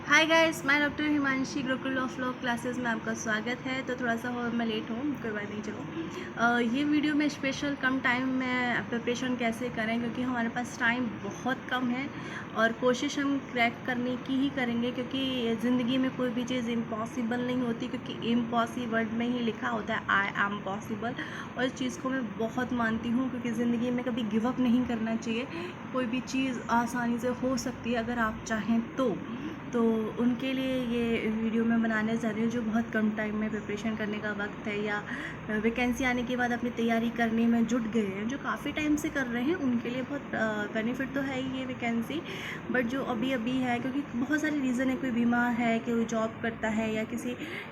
Hi guys, मैं doctor Himanshi Gurukul of law classes में आपका स्वागत है। तो थोड़ा सा मैं लेट हूँ, कोई बात नहीं। चलो ये वीडियो में स्पेशल कम टाइम में प्रिपरेशन कैसे करें, क्योंकि हमारे पास टाइम बहुत कम है और कोशिश हम क्रैक करने की ही करेंगे, क्योंकि ज़िंदगी में कोई भी चीज़ इम्पॉसिबल नहीं होती, क्योंकि इम्पॉसिबल वर्ड में ही लिखा होता है आई एम पॉसिबल। और इस चीज़ को मैं बहुत मानती हूँ, क्योंकि ज़िंदगी में कभी गिव अप नहीं करना चाहिए। कोई भी चीज़ आसानी से हो सकती है अगर आप चाहें तो उनके लिए ये वीडियो मैं बनाने जा रही हूँ, जो बहुत कम टाइम में प्रिपरेशन करने का वक्त है या वैकेंसी आने के बाद अपनी तैयारी करने में जुट गए हैं, जो काफ़ी टाइम से कर रहे हैं। उनके लिए बहुत बेनिफिट तो है ही ये वैकेंसी, बट जो अभी अभी है, क्योंकि बहुत सारे रीज़न है। कोई बीमार है, कोई जॉब करता है, या किसी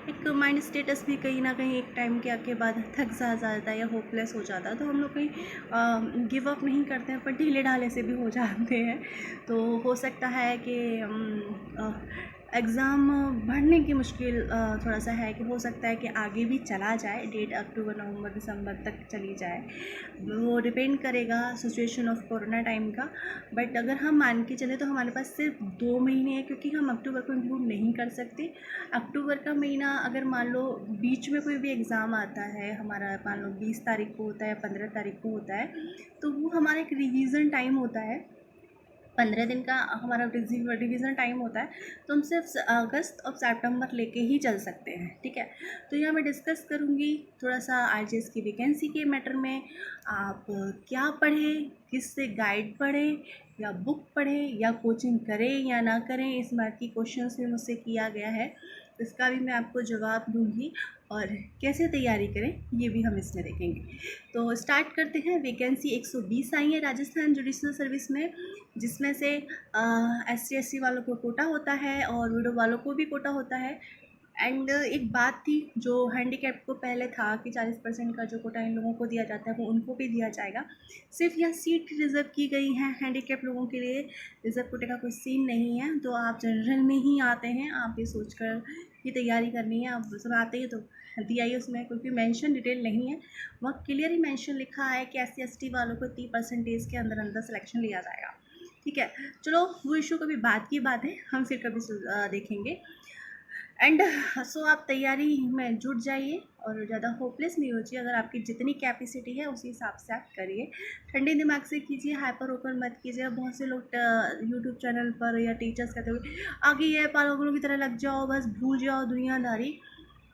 एक माइंड स्टेटस भी कहीं ना कहीं एक टाइम के बाद थक सा जाता है या होपलेस हो जाता है, तो हम लोग कहीं गिव अप नहीं करते हैं, पर ढीले ढाले से भी हो जाते हैं। तो हो सकता है कि एग्ज़ाम भरने की मुश्किल थोड़ा सा है, कि हो सकता है कि आगे भी चला जाए, डेट अक्टूबर नवंबर दिसंबर तक चली जाए। वो डिपेंड करेगा सिचुएशन ऑफ कोरोना टाइम का। बट अगर हम मान के चले तो हमारे पास सिर्फ 2 महीने हैं, क्योंकि हम अक्टूबर को इंक्लूड नहीं कर सकते। अक्टूबर का महीना अगर मान लो बीच में कोई भी एग्ज़ाम आता है हमारा, मान लो 20 तारीख को होता है, 15 तारीख को होता है, तो वो हमारा एक रिवीजन टाइम होता है। 15 दिन का हमारा रिवीजन टाइम होता है, तो हम सिर्फ अगस्त और सितंबर लेके ही चल सकते हैं। ठीक है, तो यहाँ मैं डिस्कस करूँगी थोड़ा सा आरजेएस की वैकेंसी के मैटर में। आप क्या पढ़ें, किससे गाइड पढ़ें, या बुक पढ़ें, या कोचिंग करें या ना करें, इस बात की क्वेश्चन भी मुझसे किया गया है। इसका भी मैं आपको जवाब दूंगी, और कैसे तैयारी करें ये भी हम इसमें देखेंगे। तो स्टार्ट करते हैं। वैकेंसी 120 आई है राजस्थान जुडिशल सर्विस में, जिसमें से SC/SC वालों को कोटा होता है और विडो वालों को भी कोटा होता है। एंड एक बात थी जो हैंडीकैप को पहले था कि 40% का जो कोटा इन लोगों को दिया जाता है वो उनको भी दिया जाएगा। सिर्फ यह सीट रिज़र्व की गई है हैंडीकैप लोगों के लिए, रिज़र्व कोटे का कोई सीन नहीं है। तो आप जनरल में ही आते हैं, आप ये सोचकर की तैयारी करनी है। आप सब आते ही तो दिया ही उसमें, क्योंकि मेंशन डिटेल नहीं है, वह क्लियर ही मेंशन लिखा है कि SC/ST वालों को 30% के अंदर अंदर सिलेक्शन लिया जाएगा। ठीक है, चलो वो इशू कभी बाद की बात है, हम फिर कभी देखेंगे। एंड सो आप तैयारी में जुट जाइए और ज़्यादा होपलेस नहीं हो चाहिए। अगर आपकी जितनी कैपेसिटी है उसी हिसाब से आप करिए, ठंडे दिमाग से कीजिए, हाइपर होकर मत कीजिए। बहुत से लोग यूट्यूब चैनल पर या टीचर्स कहते हुए आगे ये पागलों की तरह लग जाओ, बस भूल जाओ दुनियादारी।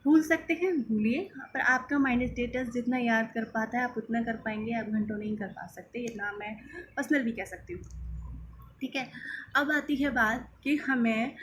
भूल सकते हैं, भूलिए, पर आपका माइंड स्टेटस जितना याद कर पाता है आप उतना कर पाएंगे, आप घंटों नहीं कर पा सकते, इतना मैं पर्सनल भी कह सकती हूँ। ठीक है, अब आती है बात कि हमें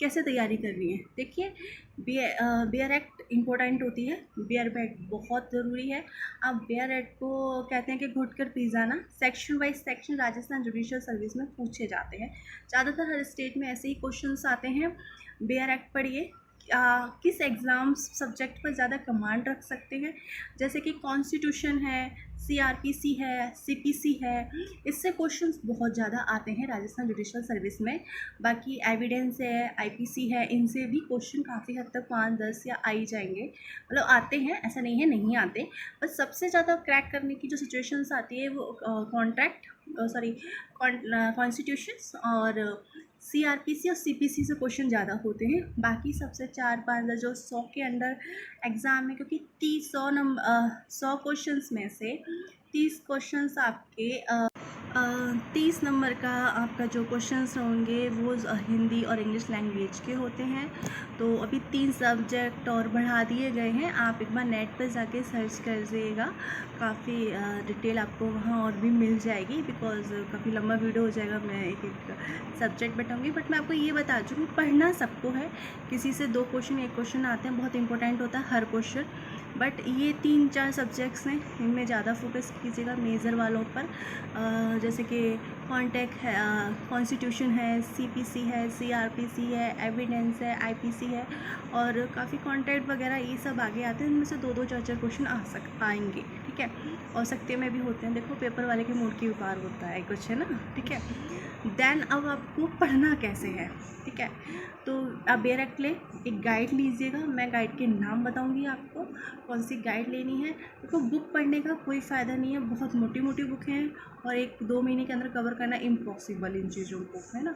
कैसे तैयारी करनी है। देखिए, बेयर एक्ट इम्पोर्टेंट होती है, बेयर एक्ट बहुत ज़रूरी है। अब बेयर एक्ट को कहते हैं कि घुट कर पी जाना। Section wise section Rajasthan judicial service में पूछे जाते हैं, ज़्यादातर हर स्टेट में ऐसे ही क्वेश्चंस आते हैं। बेयर एक्ट पढ़िए, किस एग्ज़ाम सब्जेक्ट पर ज़्यादा कमांड रख सकते हैं, जैसे कि कॉन्स्टिट्यूशन है, CRPC है, CPC है, इससे क्वेश्चंस बहुत ज़्यादा आते हैं राजस्थान जुडिशियल सर्विस में। बाकी एविडेंस है, IPC है, इनसे भी क्वेश्चन काफ़ी हद तक 5-10 या आ ही जाएंगे, मतलब आते हैं, ऐसा नहीं है नहीं आते। बस सबसे ज़्यादा क्रैक करने की जो सिचुएशंस आती है वो कॉन्स्टिट्यूशंस और CRPC और CPC से क्वेश्चन ज़्यादा होते हैं। बाकी सबसे 4-5 जो 100 के अंडर एग्ज़ाम है, क्योंकि 100 क्वेश्चंस में से 30 क्वेश्चंस आपके 30 नंबर का आपका जो क्वेश्चंस होंगे वो हिंदी और इंग्लिश लैंग्वेज के होते हैं। तो अभी 3 सब्जेक्ट और बढ़ा दिए गए हैं, आप एक बार नेट पर जाके सर्च कर दीजिएगा, काफ़ी डिटेल आपको वहाँ और भी मिल जाएगी। बिकॉज़ काफ़ी लंबा वीडियो हो जाएगा, मैं एक एक सब्जेक्ट बताऊँगी, बट मैं आपको ये बता दूँ पढ़ना सबको है। किसी से 2 क्वेश्चन 1 क्वेश्चन आते हैं, बहुत इंपॉर्टेंट होता है हर क्वेश्चन, बट ये 3-4 सब्जेक्ट्स हैं, इनमें ज़्यादा फोकस कीजिएगा मेजर वालों पर। जैसे कि कॉन्टेक्ट है, कॉन्स्टिट्यूशन है, CPC है, CRPC है, एविडेंस है, IPC है, और काफ़ी कॉन्टेक्ट वगैरह ये सब आगे आते हैं। इनमें से 2-2 4-4 क्वेश्चन आएंगे। ठीक है, और सकते में भी होते हैं, देखो पेपर वाले के मूड के ऊपर होता है कुछ, है ना। ठीक है, देन अब आपको पढ़ना कैसे है। ठीक है, तो आप बेयर एक्ट ले, एक गाइड लीजिएगा, मैं गाइड के नाम बताऊंगी आपको कौन सी गाइड लेनी है। देखो, बुक पढ़ने का कोई फ़ायदा नहीं है, बहुत मोटी मोटी बुक हैं और 1-2 महीने के अंदर कवर करना इम्पॉसिबल इन चीज़ों को, है ना।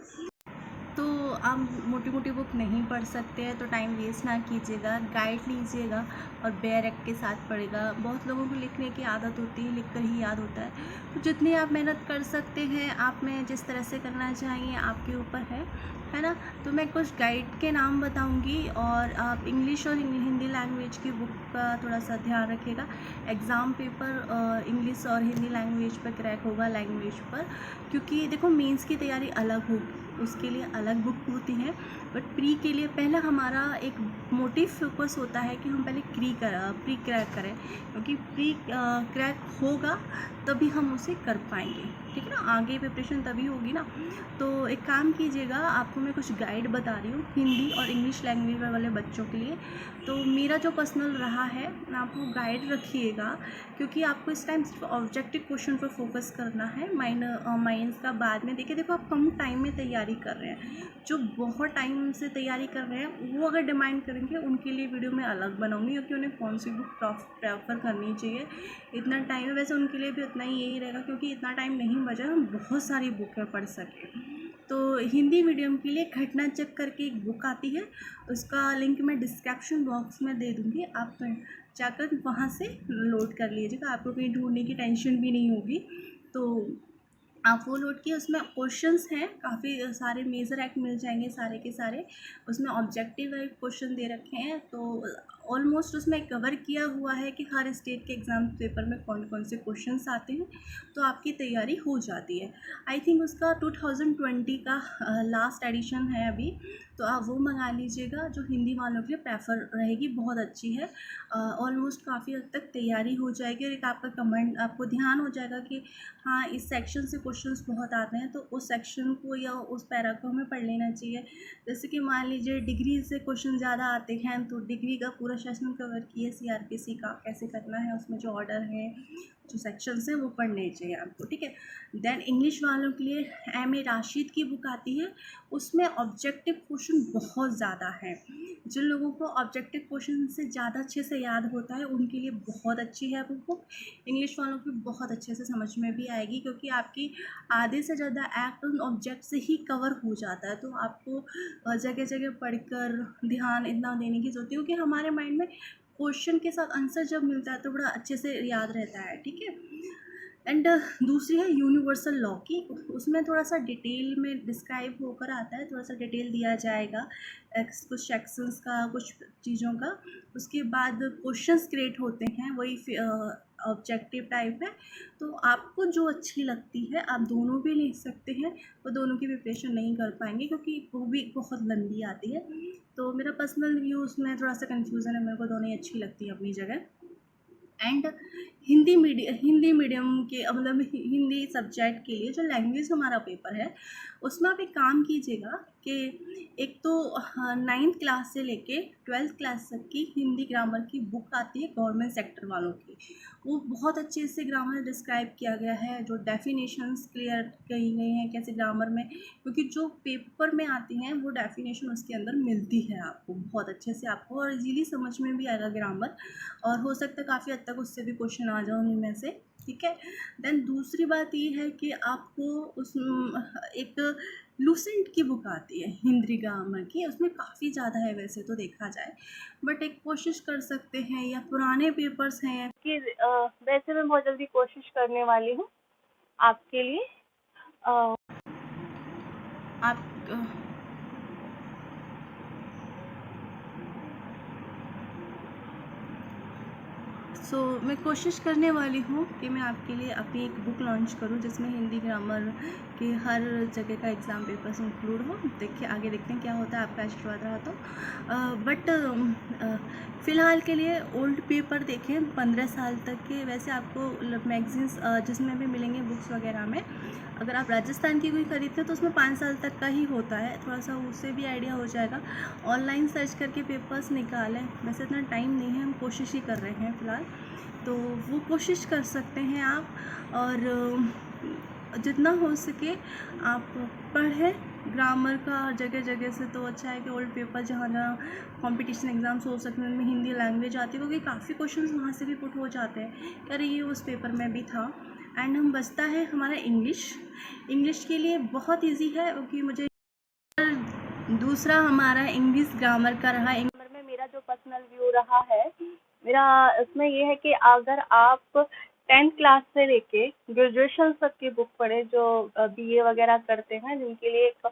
तो आप मोटी मोटी बुक नहीं पढ़ सकते हैं तो टाइम वेस्ट ना कीजिएगा, गाइड लीजिएगा और बेयर एक्ट के साथ पढ़ेगा। बहुत लोगों को लिखने की आदत होती है, लिख कर ही याद होता है, तो जितनी आप मेहनत कर सकते हैं, आप में जिस तरह से करना चाहिए आपके ऊपर है ना। तो मैं कुछ गाइड के नाम बताऊंगी और आप इंग्लिश और हिंदी लैंग्वेज की बुक का थोड़ा सा ध्यान रखिएगा। एग्ज़ाम पेपर इंग्लिश और हिंदी लैंग्वेज पर क्रैक होगा लैंग्वेज पर, क्योंकि देखो मेंस की तैयारी अलग होगी, उसके लिए अलग बुक होती है, बट प्री के लिए पहला हमारा एक मोटिव फोकस होता है कि हम पहले प्री क्रैक करें, क्योंकि प्री क्रैक होगा तभी हम उसे कर पाएंगे, ठीक है ना। आगे प्रिपरेशन तभी होगी ना। तो एक काम कीजिएगा, आपको मैं कुछ गाइड बता रही हूँ हिंदी और इंग्लिश लैंग्वेज वाले बच्चों के लिए। तो मेरा जो पर्सनल रहा है, आप वो गाइड रखिएगा, क्योंकि आपको इस टाइम सिर्फ ऑब्जेक्टिव क्वेश्चन पर फोकस करना है। माइंस का बाद में देखिए, देखो आप कम टाइम में तैयारी कर रहे हैं, जो बहुत टाइम से तैयारी कर रहे हैं वो अगर डिमांड करेंगे उनके लिए वीडियो मैं अलग बनाऊंगी, क्योंकि उन्हें कौन सी बुक प्रेफर करनी चाहिए। इतना टाइम है, वैसे उनके लिए भी उतना ही यही रहेगा, क्योंकि इतना टाइम नहीं बचा हम बहुत सारी बुकें पढ़ सकें। तो हिंदी मीडियम के लिए घटना चेक करके एक बुक आती है, उसका लिंक मैं डिस्क्रिप्शन बॉक्स में दे दूँगी, आप जाकर वहाँ से लोड कर लीजिएगा, आपको कहीं ढूंढने की टेंशन भी नहीं होगी। तो आप वो लोड किए, उसमें क्वेश्चंस हैं काफ़ी सारे, मेजर एक्ट मिल जाएंगे सारे के सारे, उसमें ऑब्जेक्टिव क्वेश्चन दे रखे हैं। तो ऑलमोस्ट उसमें कवर किया हुआ है कि हर स्टेट के एग्ज़ाम पेपर में कौन कौन से क्वेश्चंस आते हैं, तो आपकी तैयारी हो जाती है। आई थिंक उसका 2020 का लास्ट एडिशन है अभी, तो आप वो मंगा लीजिएगा, जो हिंदी वालों के लिए प्रेफर रहेगी, बहुत अच्छी है। ऑलमोस्ट काफ़ी हद तक तैयारी हो जाएगी, और एक आपका कमेंट आपको ध्यान हो जाएगा कि हाँ इस सेक्शन से क्वेश्चंस बहुत आते हैं, तो उस सेक्शन को या उस पैरा को हमें पढ़ लेना चाहिए। जैसे कि मान लीजिए डिग्री से क्वेश्चन ज़्यादा आते हैं, तो डिग्री का पूरा सेशन कवर किए, सीआरपीसी का कैसे करना है, उसमें जो ऑर्डर है, जो सेक्शंस हैं वो पढ़ने चाहिए आपको, ठीक है। देन इंग्लिश वालों के लिए एम ए राशिद की बुक आती है, उसमें ऑब्जेक्टिव क्वेश्चन बहुत ज़्यादा है। जिन लोगों को ऑब्जेक्टिव क्वेश्चन से ज़्यादा अच्छे से याद होता है उनके लिए बहुत अच्छी है वो बुक। इंग्लिश वालों की बहुत अच्छे से समझ में भी आएगी, क्योंकि आपकी आधे से ज़्यादा एक्ट उन ऑब्जेक्ट से ही कवर हो जाता है, तो आपको जगह जगह पढ़कर ध्यान इतना देने की ज़रूरत है, क्योंकि हमारे माइंड में क्वेश्चन के साथ आंसर जब मिलता है तो बड़ा अच्छे से याद रहता है, ठीक है। एंड दूसरी है यूनिवर्सल लॉ की, उसमें थोड़ा सा डिटेल में डिस्क्राइब होकर आता है, थोड़ा सा डिटेल दिया जाएगा कुछ सेक्शंस का, कुछ चीज़ों का। उसके बाद क्वेश्चंस क्रिएट होते हैं, वही ऑब्जेक्टिव टाइप है। तो आपको जो अच्छी लगती है आप दोनों भी लिख सकते हैं, वो दोनों की प्रिपरेशन नहीं कर पाएंगे क्योंकि वो भी बहुत लंबी आती है। तो मेरा पर्सनल व्यू उसमें थोड़ा सा कन्फ्यूज़न है, मेरे को दोनों ही अच्छी लगती है अपनी जगह। एंड हिंदी मीडियम के मतलब हिंदी सब्जेक्ट के लिए जो लैंग्वेज हमारा पेपर है, उसमें आप एक काम कीजिएगा कि एक तो 9th क्लास से लेके 12th क्लास तक की हिंदी ग्रामर की बुक आती है गवर्नमेंट सेक्टर वालों की, वो बहुत अच्छे से ग्रामर डिस्क्राइब किया गया है, जो डेफिनेशंस क्लियर की गई हैं कैसे ग्रामर में, क्योंकि जो पेपर में आती हैं वो डेफिनेशन उसके अंदर मिलती है आपको बहुत अच्छे से, आपको और इजीली समझ में भी आएगा ग्रामर, और हो सकता है काफ़ी हद तक उससे भी क्वेश्चन आ जाओ उनमें से, ठीक है। देन दूसरी बात ये है कि आपको उस एक लूसेंट की बुक आती है हिंदी ग्रामर की, उसमें काफ़ी ज़्यादा है वैसे तो देखा जाए, बट एक कोशिश कर सकते हैं, या पुराने पेपर्स हैं कि वैसे मैं बहुत जल्दी कोशिश करने वाली हूँ आपके लिए। आप मैं कोशिश करने वाली हूँ कि मैं आपके लिए अपनी एक बुक लॉन्च करूँ जिसमें हिंदी ग्रामर के हर जगह का एग्ज़ाम पेपर्स इंक्लूड हो। देखिए आगे देखते हैं क्या होता है, आपका आशीर्वाद रहा तो। बट फ़िलहाल के लिए ओल्ड पेपर देखें 15 साल तक के, वैसे आपको मैगज़ीन्स जिसमें भी मिलेंगे बुक्स वगैरह में, अगर आप राजस्थान की कोई खरीदते हैं तो उसमें 5 साल तक का ही होता है, थोड़ा सा उससे भी आइडिया हो जाएगा। ऑनलाइन सर्च करके पेपर्स निकालें, वैसे इतना टाइम नहीं है, हम कोशिश ही कर रहे हैं फ़िलहाल, तो वो कोशिश कर सकते हैं आप, और जितना हो सके आप पढ़ें ग्रामर का जगह जगह से। तो अच्छा है कि ओल्ड पेपर जहाँ जहाँ कंपटीशन एग्ज़ाम्स हो सकते हैं उनमें हिंदी लैंग्वेज आती है, क्योंकि काफ़ी क्वेश्चंस वहाँ से भी पुट हो जाते हैं, अरे ये उस पेपर में भी था। एंड हम बचता है हमारा इंग्लिश के लिए बहुत इजी है, क्योंकि मुझे दूसरा हमारा इंग्लिश ग्रामर का रहा। ग्रामर में मेरा जो पर्सनल व्यू रहा है, मेरा इसमें ये है कि अगर आप 10th क्लास से लेके ग्रेजुएशन तक की बुक पढ़े, जो बीए वगैरह करते हैं, जिनके लिए एक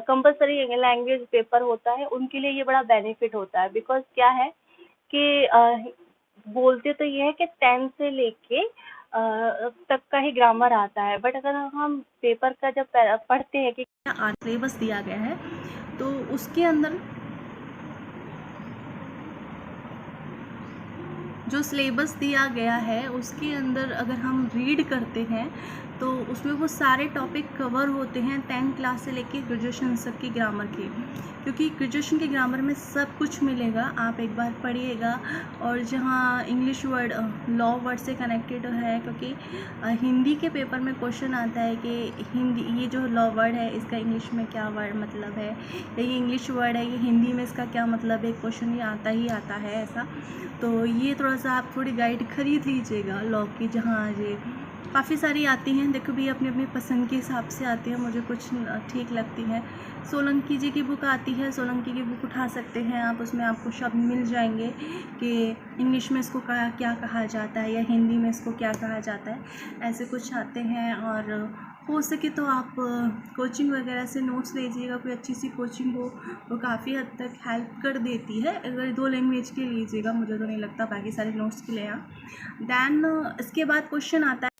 कंपलसरी लैंग्वेज पेपर होता है, उनके लिए ये बड़ा बेनिफिट होता है। बिकॉज क्या है कि बोलते तो ये है कि 10 से लेके तक का ही ग्रामर आता है, बट अगर हम पेपर का जब पढ़ते हैं कि क्या सिलेबस दिया गया है, तो उसके अंदर जो सिलेबस दिया गया है उसके अंदर अगर हम रीड करते हैं तो उसमें वो सारे टॉपिक कवर होते हैं 10th क्लास से लेके ग्रेजुएशन तक की ग्रामर के। क्योंकि ग्रेजुएशन के ग्रामर में सब कुछ मिलेगा, आप एक बार पढ़िएगा। और जहाँ इंग्लिश वर्ड लॉ वर्ड से कनेक्टेड है, क्योंकि हिंदी के पेपर में क्वेश्चन आता है कि हिंदी ये जो लॉ वर्ड है इसका इंग्लिश में क्या वर्ड मतलब है, या ये इंग्लिश वर्ड है ये हिंदी में इसका क्या मतलब है, क्वेश्चन ये आता ही आता है ऐसा। तो ये थोड़ा सा आप थोड़ी गाइड खरीद लीजिएगा लॉ की, जहाँ ये काफ़ी सारी आती हैं। देखो भी अपनी अपनी पसंद के हिसाब से आती है, मुझे कुछ ठीक लगती है। सोलंकी जी की बुक आती है, सोलंकी की बुक उठा सकते हैं आप, उसमें आपको शब्द मिल जाएंगे कि इंग्लिश में इसको क्या कहा जाता है या हिंदी में इसको क्या कहा जाता है, ऐसे कुछ आते हैं। और हो सके तो आप कोचिंग वगैरह से नोट्स लीजिएगा, कोई अच्छी सी कोचिंग हो, वो काफ़ी हद तक हेल्प कर देती है। अगर 2 लैंग्वेज के लीजिएगा, मुझे तो नहीं लगता बाकी सारे नोट्स के लिए। दैन इसके बाद क्वेश्चन आता है,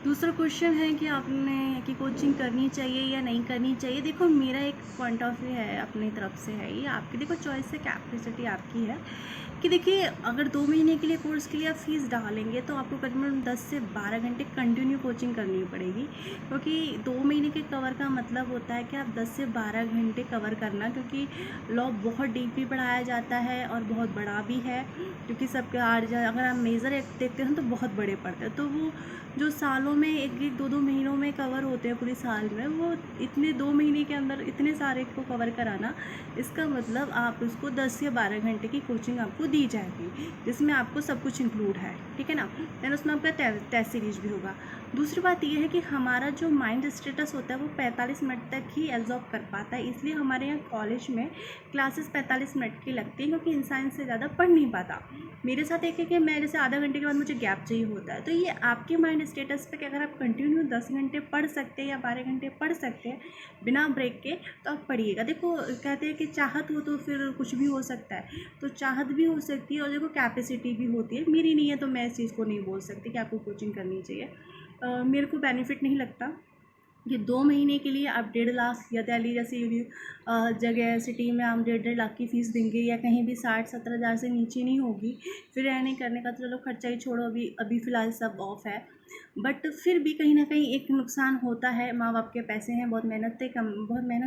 दूसरा क्वेश्चन है कि आपने कि कोचिंग करनी चाहिए या नहीं करनी चाहिए। देखो मेरा एक पॉइंट ऑफ व्यू है, अपनी तरफ से है ये, आपकी देखो चॉइस है, कैपेसिटी आपकी है कि देखिए अगर 2 महीने के लिए कोर्स के लिए आप फीस डालेंगे तो आपको करीबन 10 से 12 घंटे कंटिन्यू कोचिंग करनी पड़ेगी। क्योंकि 2 महीने के कवर का मतलब होता है कि आप 10 से 12 घंटे कवर करना, क्योंकि लॉ बहुत डीपली पढ़ाया जाता है और बहुत बड़ा भी है। क्योंकि सबके अगर आप मेजर देखते हैं तो बहुत बड़े पड़ते हैं, तो वो जो सालों में 1-1, 2-2 महीनों में कवर होते हैं पूरे साल में, वो इतने 2 महीने के अंदर इतने सारे को कवर कराना, इसका मतलब आप उसको 10 या 12 घंटे की कोचिंग आपको दी जाएगी, जिसमें आपको सब कुछ इंक्लूड है, ठीक है ना। दैन उसमें आपका टेस्ट सीरीज भी होगा। दूसरी बात यह है कि हमारा जो माइंड स्टेटस होता है वो 45 मिनट तक ही एब्जॉर्ब कर पाता है, इसलिए हमारे यहाँ कॉलेज में क्लासेस 45 मिनट की लगती है, क्योंकि इंसान से ज़्यादा पढ़ नहीं पाता। मेरे साथ एक है कि मैं जैसे आधा घंटे के बाद मुझे गैप चाहिए होता है, तो ये आपके माइंड स्टेटस पे कि अगर आप कंटिन्यू 10 घंटे पढ़ सकते हैं या 12 घंटे पढ़ सकते हैं बिना ब्रेक के, तो आप पढ़िएगा। देखो कहते हैं कि चाहत हो तो फिर कुछ भी हो सकता है, तो चाहत भी हो सकती है और देखो कैपेसिटी भी होती है। मेरी नहीं है तो मैं इस चीज़ को नहीं बोल सकती कि आपको कोचिंग करनी चाहिए। मेरे को बेनिफिट नहीं लगता कि 2 महीने के लिए आप 1.5 लाख या दिल्ली जैसी जगह सिटी में आप 1.5 लाख की फ़ीस देंगे, या कहीं भी 60-70 हज़ार से नीचे नहीं होगी। फिर रहने करने का तो चलो खर्चा ही छोड़ो, अभी फ़िलहाल सब ऑफ है, बट फिर भी कहीं ना कहीं एक नुकसान होता है। माँ बाप के पैसे हैं, बहुत मेहनत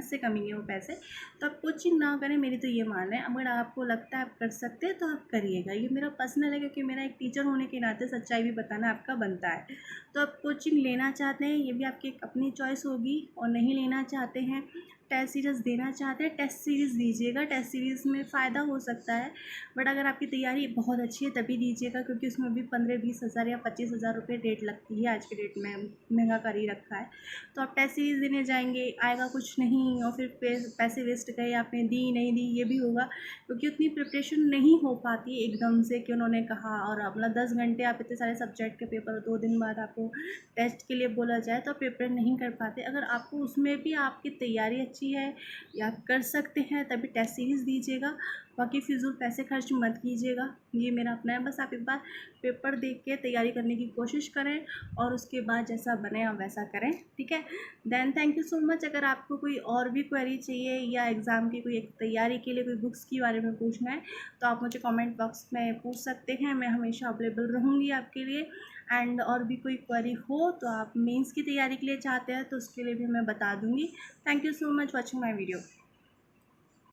से कमेंगे वो पैसे, तो आप कोचिंग ना करें, मेरी तो ये मान है। अगर आपको लगता है आप कर सकते हैं तो आप करिएगा, ये मेरा पर्सनल है, क्योंकि मेरा एक टीचर होने के नाते सच्चाई भी बताना आपका बनता है। तो आप कोचिंग लेना चाहते हैं, ये भी आपकी अपनी चॉइस होगी, और नहीं लेना चाहते हैं, टेस्ट सीरीज़ देना चाहते हैं, टेस्ट सीरीज़ दीजिएगा। टेस्ट सीरीज़ में फ़ायदा हो सकता है, बट अगर आपकी तैयारी बहुत अच्छी है तभी दीजिएगा, क्योंकि उसमें भी 15-20 हज़ार या 25 हज़ार रुपये रेट लगती है, आज के डेट में महंगा कर ही रखा है। तो आप टेस्ट सीरीज़ देने जाएंगे, आएगा कुछ नहीं, और फिर पैसे वेस्ट गए, आपने दी नहीं दी, ये भी होगा, क्योंकि उतनी प्रिपरेशन नहीं हो पाती एकदम से कि उन्होंने कहा और अपना 10 घंटे आप इतने सारे सब्जेक्ट के पेपर 2 दिन बाद आपको टेस्ट के लिए बोला जाए तो प्रिपेयर नहीं कर पाते। अगर आपको उसमें भी आपकी तैयारी अच्छी है या आप कर सकते हैं तभी टेस्ट सीरीज़ दीजिएगा, बाकी फिजूल पैसे खर्च मत कीजिएगा। ये मेरा अपना है, बस आप एक बार पेपर देख के तैयारी करने की कोशिश करें और उसके बाद जैसा बने आप वैसा करें, ठीक है। Then thank you so much. अगर आपको कोई और भी क्वेरी चाहिए या एग्ज़ाम की कोई एक तैयारी के लिए कोई बुक्स के बारे में पूछना है तो आप मुझे कमेंट बॉक्स में पूछ सकते हैं, मैं हमेशा अवेलेबल रहूँगी आपके लिए। एंड और भी कोई क्वेरी हो तो आप मेंस की तैयारी के लिए चाहते हैं तो उसके लिए भी मैं बता दूँगी। Thank you so much watching my video.